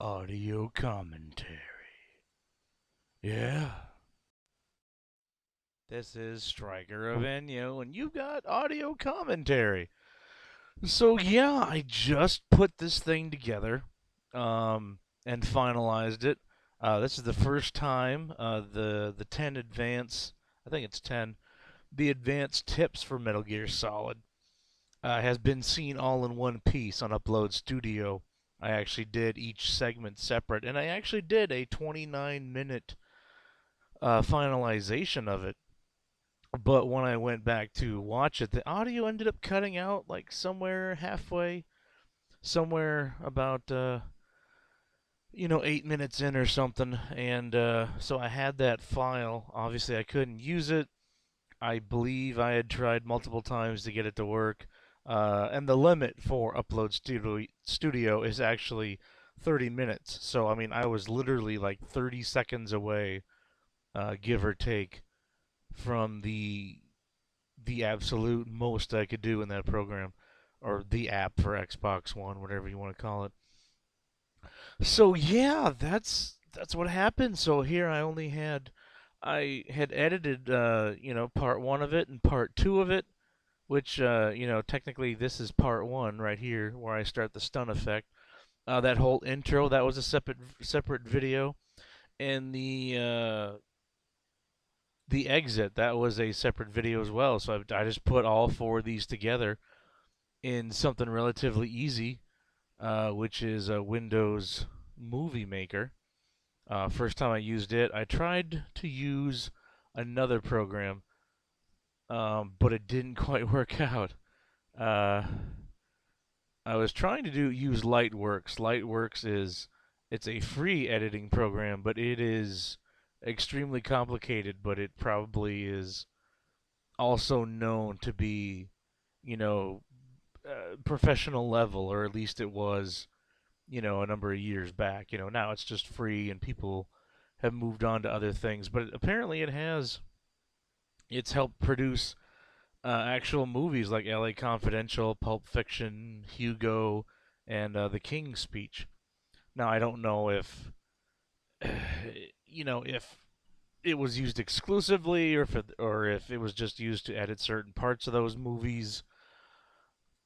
Audio commentary. Yeah. This is Stryker of Enyo, and you've got audio commentary. So yeah, I just put this thing together, and finalized it. This is the first time the 10 advance, I think it's 10, the advanced tips for Metal Gear Solid has been seen all in one piece on Upload Studio. I actually did each segment separate, and I actually did a 29-minute finalization of it. But when I went back to watch it, the audio ended up cutting out like somewhere halfway, somewhere about 8 minutes in or something. And so I had that file. Obviously, I couldn't use it. I believe I had tried multiple times to get it to work. And the limit for Studio is actually 30 minutes. So, I mean, I was literally like 30 seconds away, give or take, from the absolute most I could do in that program, or the app for Xbox One, whatever you want to call it. So yeah, that's what happened. So here I had edited part one of it and part two of it, which technically this is part one right here where I start the stun effect. That whole intro, that was a separate video, and the exit, that was a separate video as well. So I just put all four of these together in something relatively easy, which is a Windows Movie Maker. First time I used it, I tried to use another program, but it didn't quite work out. Uh, I was trying to use Lightworks. Lightworks it's a free editing program, but it is extremely complicated. But it probably is also known to be, you know, professional level, or at least it was, a number of years back. Now it's just free and people have moved on to other things. But apparently it's helped produce actual movies like L.A. Confidential, Pulp Fiction, Hugo, and The King's Speech. Now I don't know if it was used exclusively, or if it was just used to edit certain parts of those movies.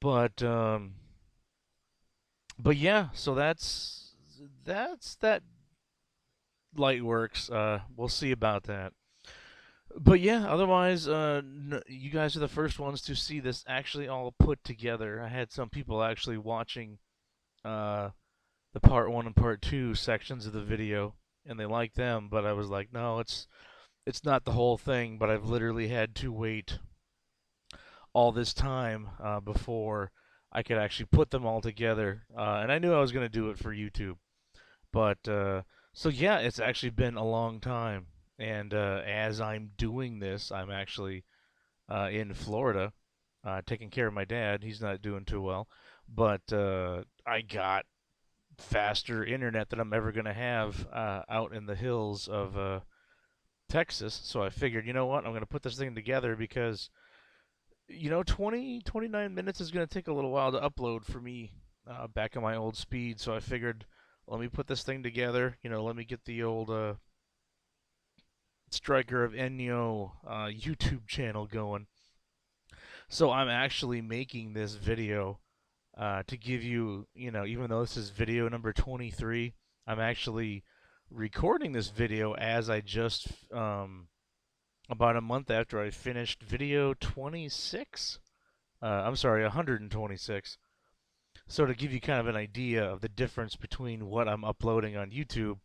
But yeah, so that's that Lightworks. We'll see about that. But yeah, otherwise, you guys are the first ones to see this actually all put together. I had some people actually watching uh, the part one and part two sections of the video, and they liked them. But I was like, no, it's not the whole thing. But I've literally had to wait all this time before I could actually put them all together. And I knew I was going to do it for YouTube. But so yeah, it's actually been a long time. And as I'm doing this, I'm actually in Florida, taking care of my dad. He's not doing too well, but I got faster internet than I'm ever gonna have out in the hills of Texas. So I figured, you know what, I'm gonna put this thing together because 29 minutes is gonna take a little while to upload for me back on my old speed. So I figured, let me put this thing together. Let me get the old Stryker of Enyo YouTube channel going. So I'm actually making this video to give you, even though this is video number 23, I'm actually recording this video as I just, about a month after I finished video 26. I'm sorry, 126. So to give you kind of an idea of the difference between what I'm uploading on YouTube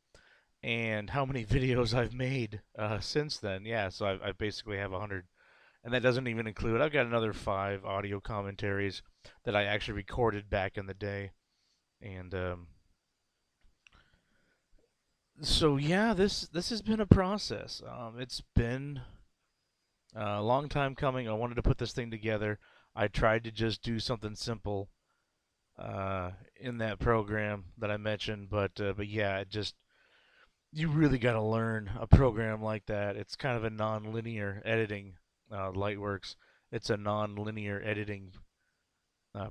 and how many videos I've made since then. Yeah, so I basically have 100. And that doesn't even include, I've got another 5 audio commentaries that I actually recorded back in the day. And so yeah, this has been a process. It's been a long time coming. I wanted to put this thing together. I tried to just do something simple in that program that I mentioned, but yeah, you really got to learn a program like that. It's kind of a non-linear editing. Lightworks. It's a non-linear editing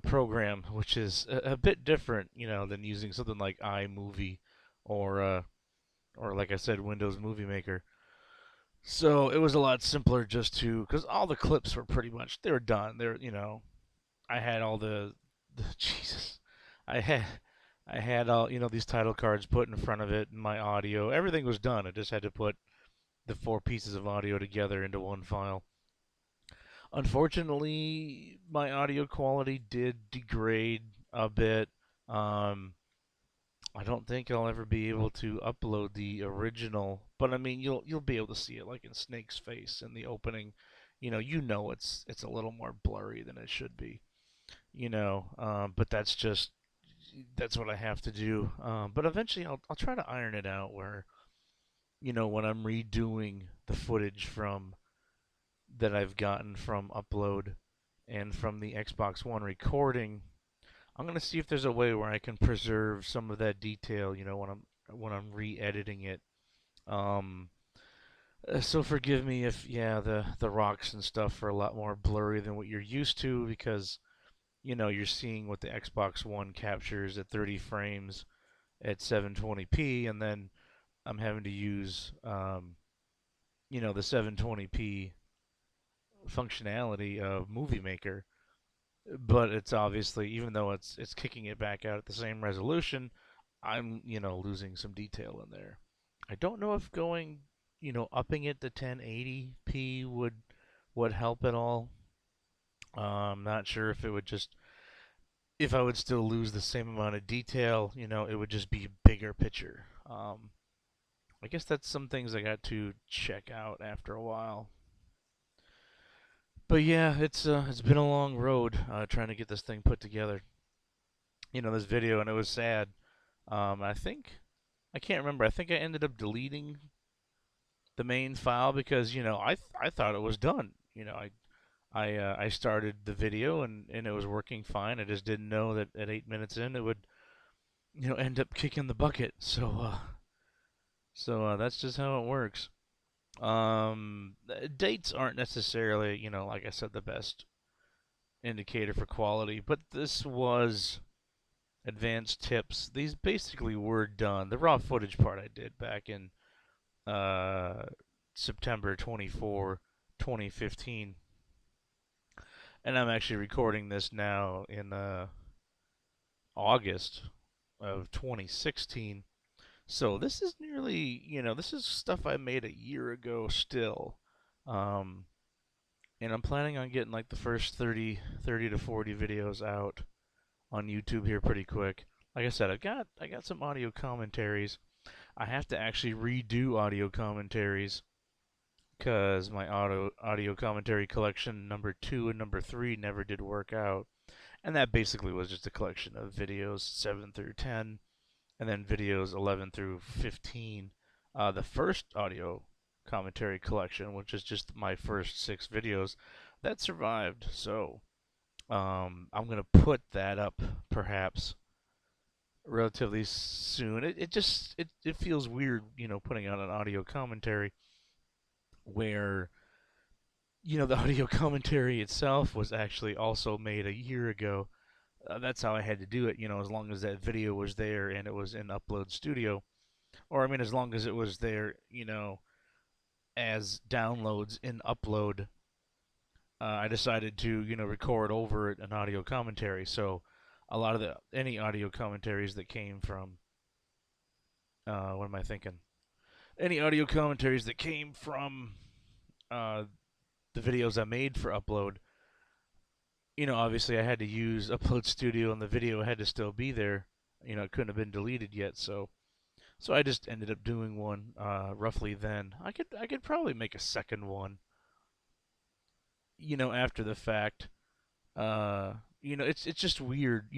program, which is a bit different, than using something like iMovie or or like I said, Windows Movie Maker. So it was a lot simpler just to, because all the clips were pretty much they were done. I had all the Jesus, I had I had all these title cards put in front of it, and my audio, everything was done. I just had to put the four pieces of audio together into one file. Unfortunately, my audio quality did degrade a bit. Um, I don't think I'll ever be able to upload the original, but I mean you'll be able to see it like in Snake's face in the opening. It's a little more blurry than it should be. But that's what I have to do. But eventually I'll try to iron it out where when I'm redoing the footage from that I've gotten from upload and from the Xbox One recording, I'm gonna see if there's a way where I can preserve some of that detail, when I'm re-editing it. Um, so forgive me if the rocks and stuff are a lot more blurry than what you're used to because you're seeing what the Xbox One captures at 30 frames at 720p, and then I'm having to use the 720p functionality of Movie Maker, but it's obviously, even though it's kicking it back out at the same resolution, I'm losing some detail in there. I don't know if going upping it to 1080p would help at all. I'm not sure if it would just if I would still lose the same amount of detail. It would just be bigger picture. I guess that's some things I got to check out after a while. But yeah, it's been a long road trying to get this thing put together. This video, and it was sad. I can't remember. I think I ended up deleting the main file because I thought it was done. I started the video and it was working fine. I just didn't know that at 8 minutes in it would end up kicking the bucket. So that's just how it works. Dates aren't necessarily like I said the best indicator for quality, but this was advanced tips. These basically were done. The raw footage part I did back in uh, September 24, 2015. And I'm actually recording this now in August of 2016. So this is nearly, this is stuff I made a year ago still. Um, and I'm planning on getting like the first 30 to 40 videos out on YouTube here pretty quick. Like I said, I got some audio commentaries. I have to actually redo audio commentaries because my audio commentary collection number 2 and number 3 never did work out. And that basically was just a collection of videos 7 through 10 and then videos 11 through 15. The first audio commentary collection, which is just my first 6 videos, that survived. So I'm going to put that up perhaps relatively soon. It feels weird, putting out an audio commentary where the audio commentary itself was actually also made a year ago. That's how I had to do it, as long as that video was there and it was in Upload Studio. Or, I mean, as long as it was there, as downloads in Upload, I decided to, record over it an audio commentary. So, a lot of any audio commentaries that came from, what am I thinking? Any audio commentaries that came from uh, the videos I made for Upload, obviously I had to use Upload Studio and the video had to still be there. It couldn't have been deleted yet, so I just ended up doing one roughly then. I could probably make a second one, after the fact. It's just weird,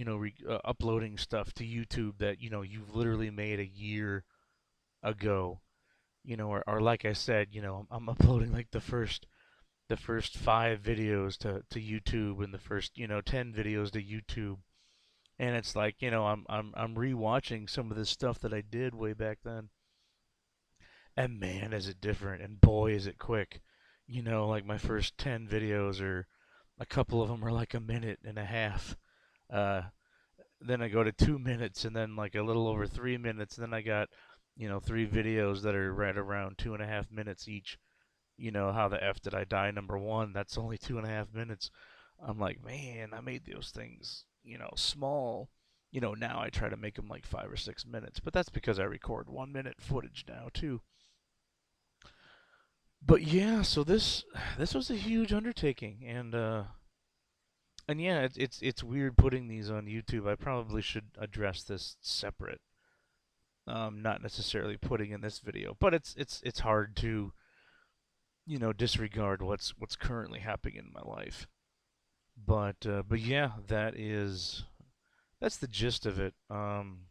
uploading stuff to YouTube that you've literally made a year ago, or like I said, I'm uploading like the first 5 videos to YouTube and the first 10 videos to YouTube, and it's like I'm rewatching some of this stuff that I did way back then, and man, is it different, and boy, is it quick. Like my first 10 videos are a couple of them are like a minute and a half. Uh, then I go to 2 minutes, and then like a little over 3 minutes, and then I got, three videos that are right around 2.5 minutes each. How the F did I die? Number one, that's only 2.5 minutes. I'm like, man, I made those things, small. Now I try to make them like 5 or 6 minutes, but that's because I record 1 minute footage now too. But yeah, so this was a huge undertaking, and yeah, it's weird putting these on YouTube. I probably should address this separate, not necessarily putting in this video, but it's hard to disregard what's currently happening in my life. But yeah, that's the gist of it. Man,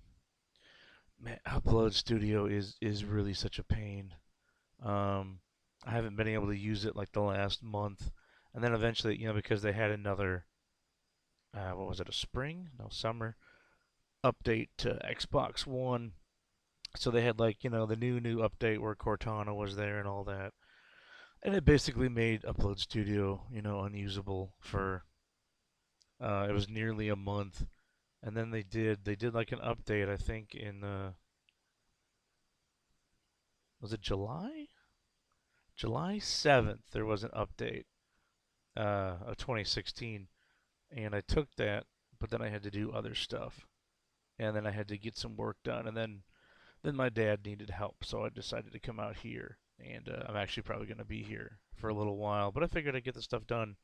Upload Studio is really such a pain. Um, I haven't been able to use it like the last month, and then eventually, because they had another, what was it, a spring? No, summer update to Xbox One. So they had like, the new update where Cortana was there and all that. And it basically made Upload Studio, unusable for it was nearly a month. And then they did like an update, I think in was it July? July 7th there was an update of 2016, and I took that, but then I had to do other stuff. And then I had to get some work done, and then my dad needed help, so I decided to come out here. And I'm actually probably going to be here for a little while, but I figured I'd get the stuff done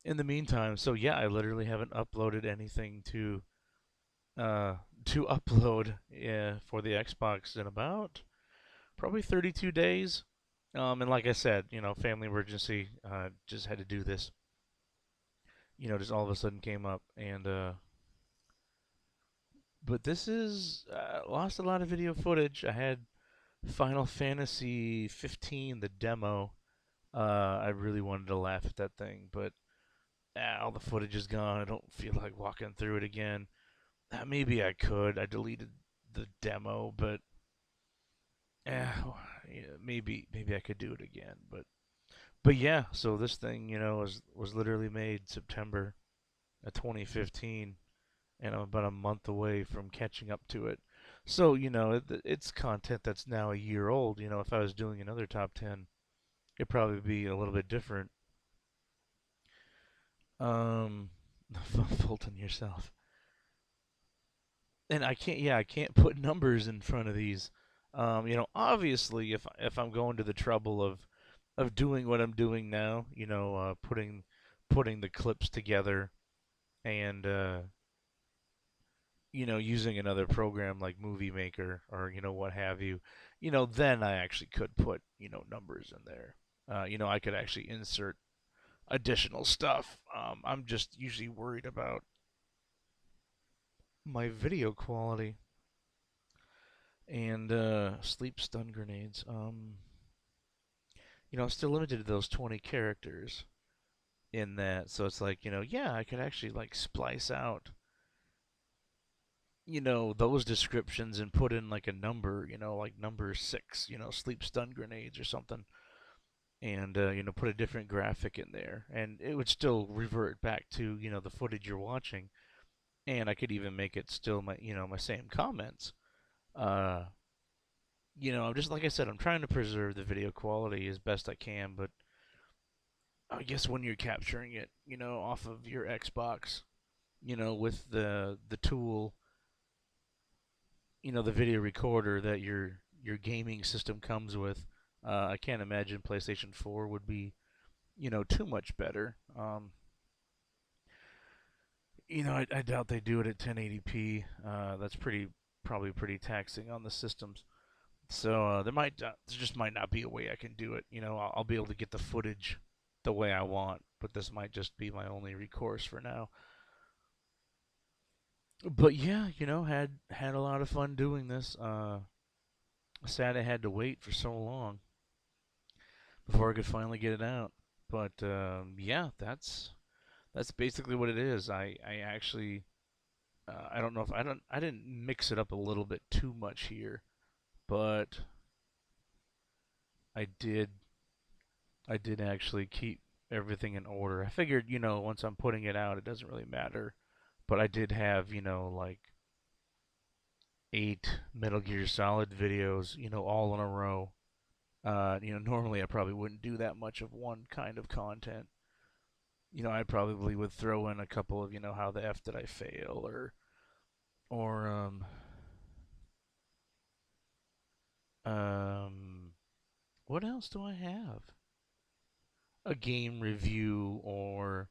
in the meantime. So yeah, I literally haven't uploaded anything uh, to upload for the Xbox in about probably 32 days. And like I said, family emergency, just had to do this. Just all of a sudden came up, and but this is lost a lot of video footage. I had Final Fantasy 15, the demo. I really wanted to laugh at that thing, but all the footage is gone. I don't feel like walking through it again. Maybe I could. I deleted the demo, but maybe I could do it again. But yeah. So this thing, was literally made September of 2015, and I'm about a month away from catching up to it. So it's content that's now a year old. If I was doing another top 10, it'd probably be a little bit different. Um, Fulton Yourself. And I can't put numbers in front of these. Obviously, if I'm going to the trouble of doing what I'm doing now, putting the clips together, and using another program like Movie Maker, or what have you, then I actually could put numbers in there. I could actually insert additional stuff. I'm just usually worried about my video quality and sleep stun grenades. I'm still limited to those 20 characters in that, so it's like, yeah, I could actually like splice out, those descriptions and put in like a number, like number 6, sleep stun grenades or something, and put a different graphic in there, and it would still revert back to the footage you're watching, and I could even make it still my same comments. Uh, I'm just like I said, I'm trying to preserve the video quality as best I can, but I guess when you're capturing it, off of your Xbox, with the tool, the video recorder that your gaming system comes with, I can't imagine PlayStation 4 would be, too much better. I doubt they do it at 1080p. That's probably pretty taxing on the systems. So there just might not be a way I can do it. I'll be able to get the footage the way I want, but this might just be my only recourse for now. But yeah, had a lot of fun doing this. Sad I had to wait for so long before I could finally get it out. But yeah, that's basically what it is. I actually I don't know if I didn't mix it up a little bit too much here, but I did I did actually keep everything in order. I figured, once I'm putting it out, it doesn't really matter. but I did have, like 8 Metal Gear Solid videos, all in a row. Normally I probably wouldn't do that much of one kind of content. I probably would throw in a couple of, how the F did I fail, or um what else do I have? A game review or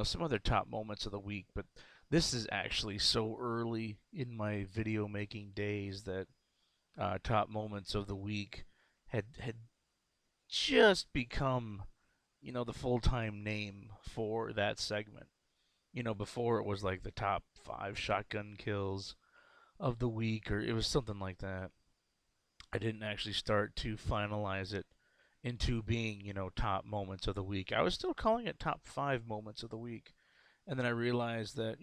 some other top moments of the week, but this is actually so early in my video making days that top moments of the week had just become the full time name for that segment. Before it was like the top 5 shotgun kills of the week, or it was something like that. I didn't actually start to finalize it into being, top moments of the week. I was still calling it top 5 moments of the week. And then I realized that,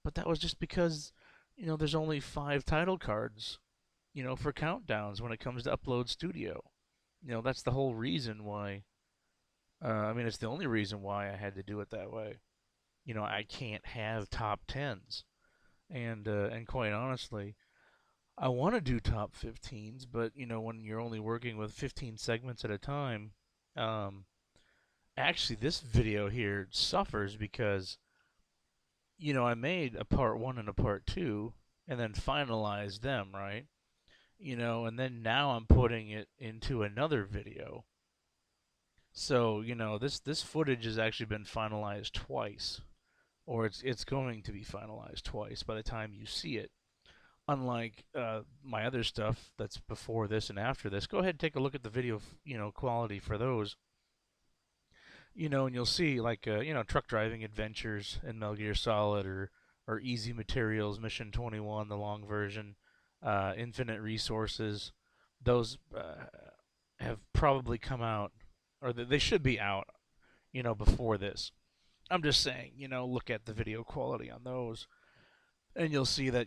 but that was just because, there's only 5 title cards, for countdowns when it comes to Upload Studio. That's the whole reason why. I mean, it's the only reason why I had to do it that way. I can't have top tens, and quite honestly, I want to do top 15s, but when you're only working with 15 segments at a time, um, actually this video here suffers because I made a part one and a part two, and then finalized them, right? And then now I'm putting it into another video. So this footage has actually been finalized twice, or it's going to be finalized twice by the time you see it. Unlike my other stuff that's before this and after this, go ahead and take a look at the video, quality for those. And you'll see like truck driving adventures in Metal Gear Solid, or Easy Materials Mission 21, the long version, Infinite Resources. Those have probably come out, or they should be out, before this. I'm just saying, look at the video quality on those, and you'll see that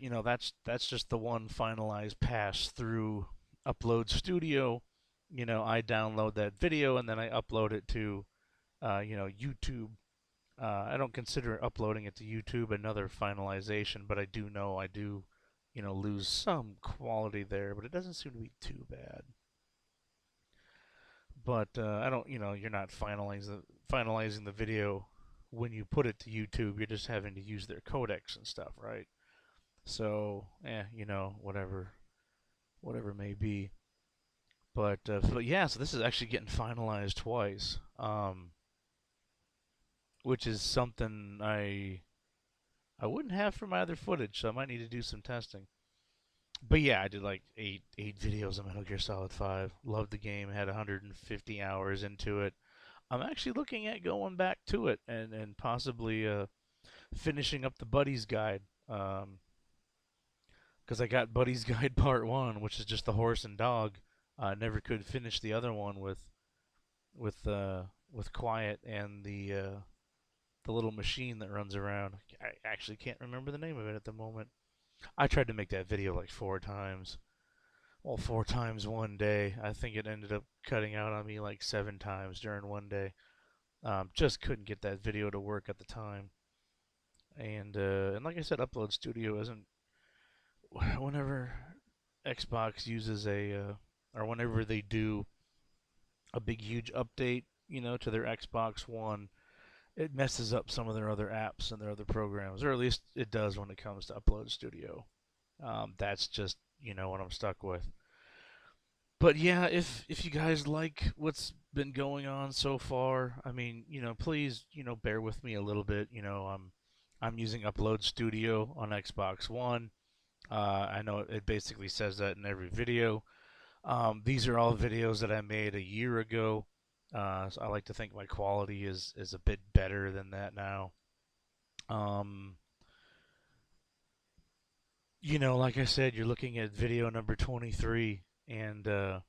that's just the one finalized pass through Upload Studio. I download that video and then I upload it to YouTube. I don't consider uploading it to YouTube another finalization, but I do know I do, lose some quality there, but it doesn't seem to be too bad. But I don't, you're not finalizing the video when you put it to YouTube. You're just having to use their codecs and stuff, right? So, whatever may be. But yeah, so this is actually getting finalized twice, which is something I wouldn't have for my other footage, so I might need to do some testing. But yeah, I did like eight videos on Metal Gear Solid 5. Loved the game. Had 150 hours into it. I'm actually looking at going back to it and possibly finishing up the Buddies Guide. Because I got Buddy's Guide Part One, which is just the horse and dog. I never could finish the other one with Quiet and the little machine that runs around. I actually can't remember the name of it at the moment. I tried to make that video like 4 times. Well, 4 times one day. I think it ended up cutting out on me like 7 times during one day. Just couldn't get that video to work at the time. And like I said, Upload Studio isn't. Whenever Xbox uses or whenever they do a big huge update, to their Xbox One, it messes up some of their other apps and their other programs, or at least it does when it comes to Upload Studio. That's just what I'm stuck with. But yeah, if you guys like what's been going on so far, I mean, please, bear with me a little bit. I'm using Upload Studio on Xbox One. I know it basically says that in every video. These are all videos that I made a year ago. So I like to think my quality is a bit better than that now. Um, like I said, you're looking at video number 23, and let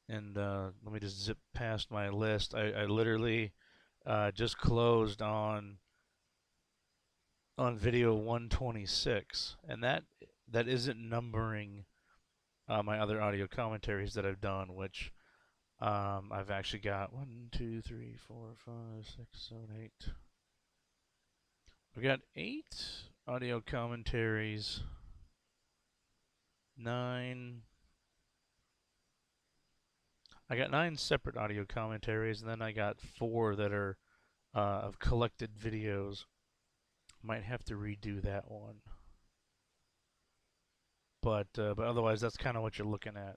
me just zip past my list. I literally just closed on video 126, and that isn't numbering my other audio commentaries that I've done, which I've actually got 1, 2, 3, 4, 5, 6, 7, 8. We got 8 audio commentaries, 9. I got 9 separate audio commentaries, and then I got 4 that are of collected videos. Might have to redo that one, but otherwise that's kind of what you're looking at.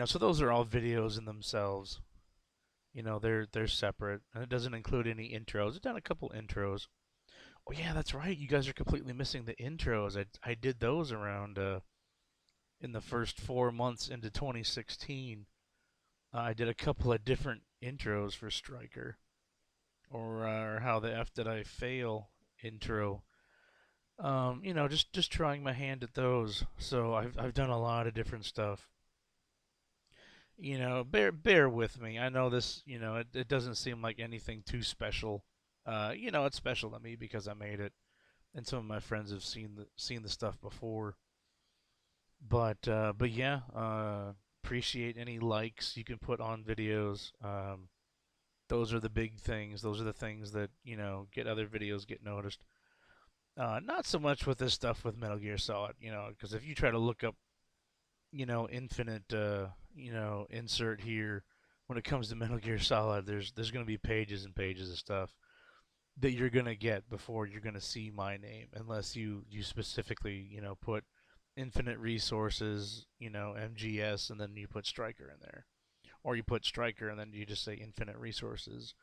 So those are all videos in themselves. They're separate, and it doesn't include any intros. I've done a couple intros. Oh yeah, that's right. You guys are completely missing the intros. I did those around in the first 4 months into 2016. I did a couple of different intros for Stryker, or how the F did I fail intro. Just trying my hand at those. So I've done a lot of different stuff. Bear with me. I know this. It doesn't seem like anything too special. It's special to me because I made it, and some of my friends have seen the stuff before. But yeah, appreciate any likes you can put on videos. Those are the big things. Those are the things that get other videos get noticed. Not so much with this stuff with Metal Gear Solid, because if you try to look up, infinite, insert here, when it comes to Metal Gear Solid, there's going to be pages and pages of stuff that you're going to get before you're going to see my name, unless you specifically, put infinite resources, MGS, and then you put Stryker in there, or you put Stryker and then you just say infinite resources.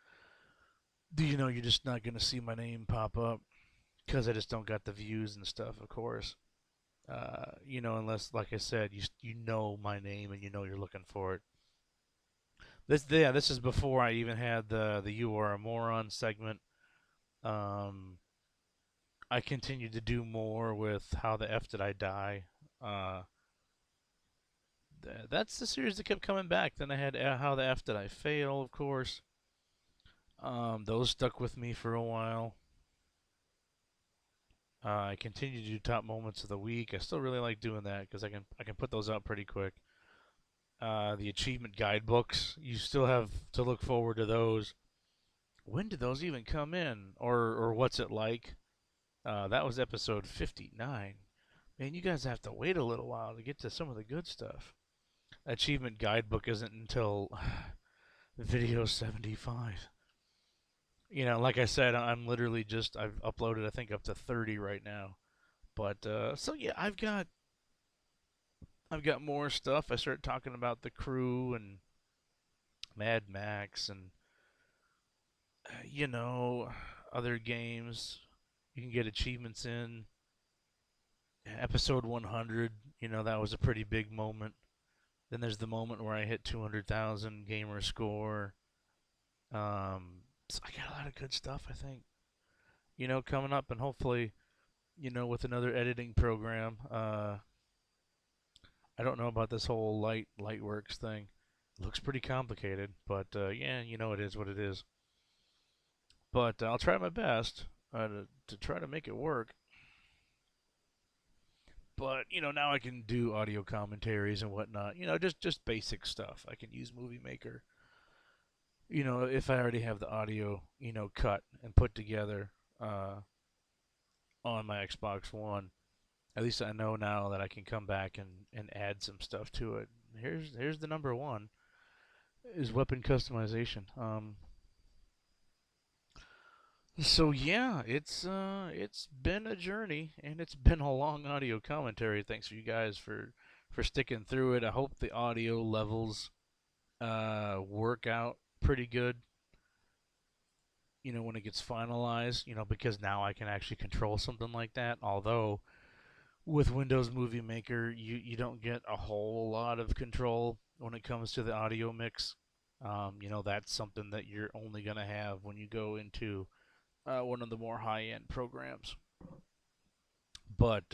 You're just not going to see my name pop up because I just don't got the views and stuff, of course. Unless, like I said, you know my name and you know you're looking for it. This is before I even had the "You Are a Moron" segment. Um, I continued to do more with "How the F Did I Die." Uh, that's the series that kept coming back. Then I had "How the F Did I Fail," of course. Those stuck with me for a while. I continue to do top moments of the week. I still really like doing that because I can put those out pretty quick. The achievement guidebooks, you still have to look forward to those. When did those even come in, or what's it like? That was episode 59. Man, you guys have to wait a little while to get to some of the good stuff. Achievement guidebook isn't until video 75. Like I said, I'm literally I've uploaded I think up to 30 right now. But so yeah, I've got more stuff. I started talking about the crew and Mad Max and you know other games. You can get achievements in episode 100. That was a pretty big moment. Then there's the moment where I hit 200,000 gamer score. So I got a lot of good stuff. I think coming up, and hopefully with another editing program. I don't know about this whole Lightworks thing. It looks pretty complicated, but yeah, it is what it is. But I'll try my best to try to make it work. But now I can do audio commentaries and whatnot. Just basic stuff. I can use Movie Maker. If I already have the audio, cut and put together on my Xbox One, at least I know now that I can come back and add some stuff to it. Here's the number one is weapon customization. So yeah, it's been a journey and it's been a long audio commentary. Thanks for you guys for sticking through it. I hope the audio levels work out pretty good. When it gets finalized, because now I can actually control something like that. Although with Windows Movie Maker, you don't get a whole lot of control when it comes to the audio mix. That's something that you're only gonna have when you go into one of the more high-end programs. But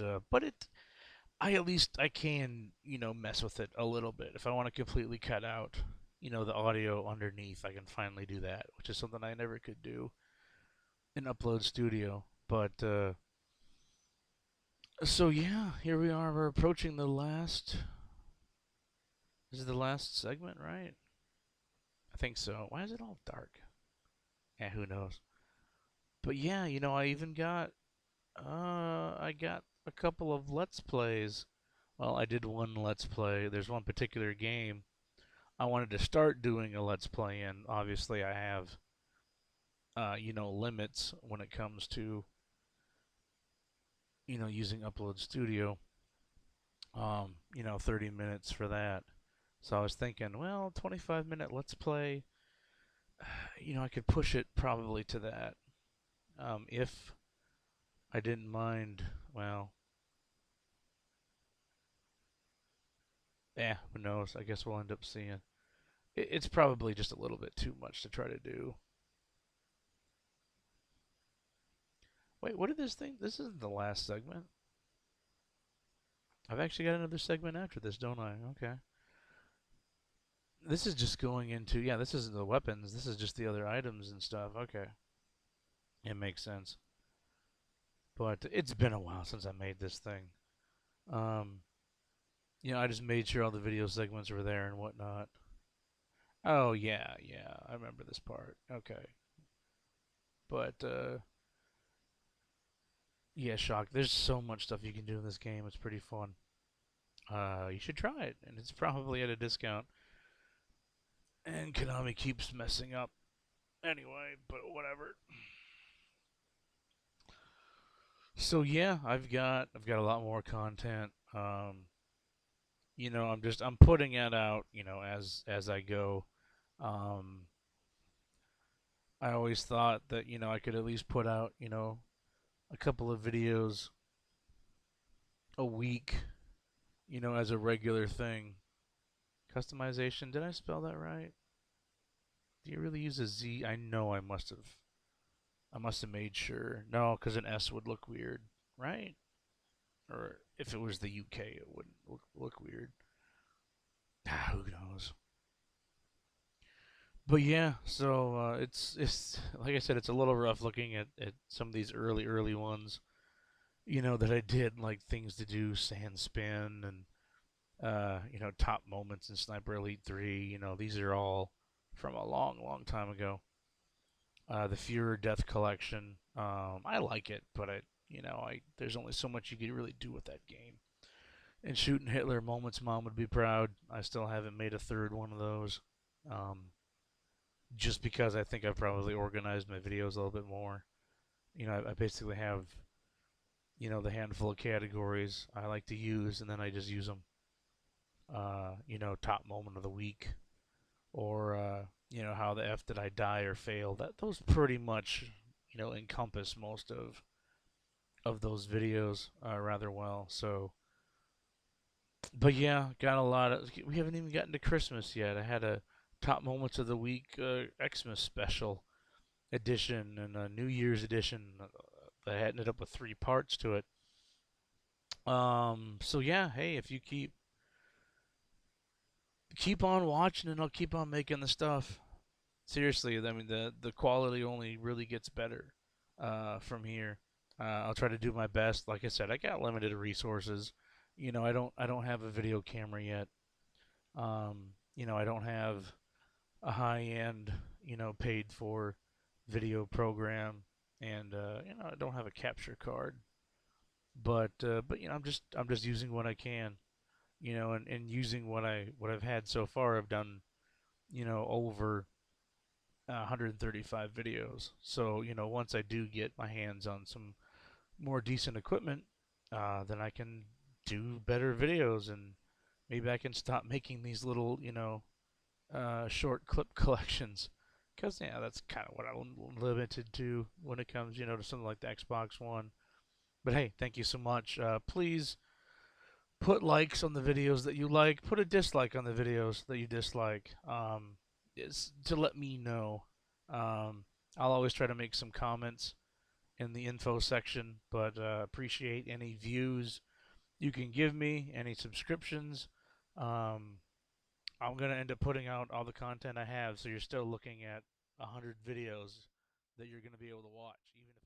I at least I can mess with it a little bit. If I want to completely cut out the audio underneath, I can finally do that, which is something I never could do in Upload Studio. But so yeah, here we are. We're approaching the last. This is the last segment, right? I think so. Why is it all dark? Yeah, who knows? But yeah, I even got I got a couple of Let's Plays. Well, I did one Let's Play. There's one particular game I wanted to start doing a Let's Play in. Obviously, I have limits when it comes to using Upload Studio. 30 minutes for that. So I was thinking, well, 25-minute Let's Play. I could push it probably to that. If I didn't mind, well, who knows? I guess we'll end up seeing. It's probably just a little bit too much to try to do. Wait, what did this thing? This isn't the last segment. I've actually got another segment after this, don't I? Okay. This is just going into, yeah, this isn't the weapons. This is just the other items and stuff. Okay. It makes sense. But it's been a while since I made this thing. Um, I just made sure all the video segments were there and whatnot. Oh, yeah, yeah. I remember this part. Okay. But, yeah, Shock. There's so much stuff you can do in this game. It's pretty fun. You should try it, and it's probably at a discount. And Konami keeps messing up anyway, but whatever. So yeah, I've got a lot more content. I'm putting it out, as I go. Um, I always thought that, I could at least put out, a couple of videos a week, as a regular thing. Customization, did I spell that right? Do you really use a Z? I know I must have. I must have made sure. No, because an S would look weird, right? Or if it was the UK, it wouldn't look weird. Who knows? But yeah, so it's like I said, it's a little rough looking at some of these early ones. That I did, like things to do, sand spin, and top moments in Sniper Elite 3. These are all from a long time ago. The Fuhrer Death Collection. I like it, but I there's only so much you can really do with that game. And shooting Hitler moments, Mom would be proud. I still haven't made a third one of those. Um, just because I think I've probably organized my videos a little bit more. I basically have the handful of categories I like to use, and then I just use them. Top moment of the week, or how the f did I die or fail. That those pretty much encompass most of those videos rather well. So, but yeah, got a lot of. We haven't even gotten to Christmas yet. I had a top moments of the week Xmas special edition and a New Year's edition that ended up with 3 parts to it. So yeah, hey, if you keep on watching, and I'll keep on making the stuff. Seriously, I mean the quality only really gets better from here. I'll try to do my best. Like I said, I got limited resources. I don't have a video camera yet. I don't have a high end, paid for video program, and I don't have a capture card. But I'm just using what I can, and using what I've had so far. I've done over 135 videos. So once I do get my hands on some more decent equipment, then I can do better videos, and maybe I can stop making these little short clip collections. Because yeah, that's kind of what I'm limited to when it comes to something like the Xbox One. But hey, thank you so much. Please put likes on the videos that you like. Put a dislike on the videos that you dislike. Is to let me know. Um, I'll always try to make some comments in the info section, but appreciate any views you can give me, any subscriptions. Um, I'm gonna end up putting out all the content I have, so you're still looking at 100 videos that you're gonna be able to watch, even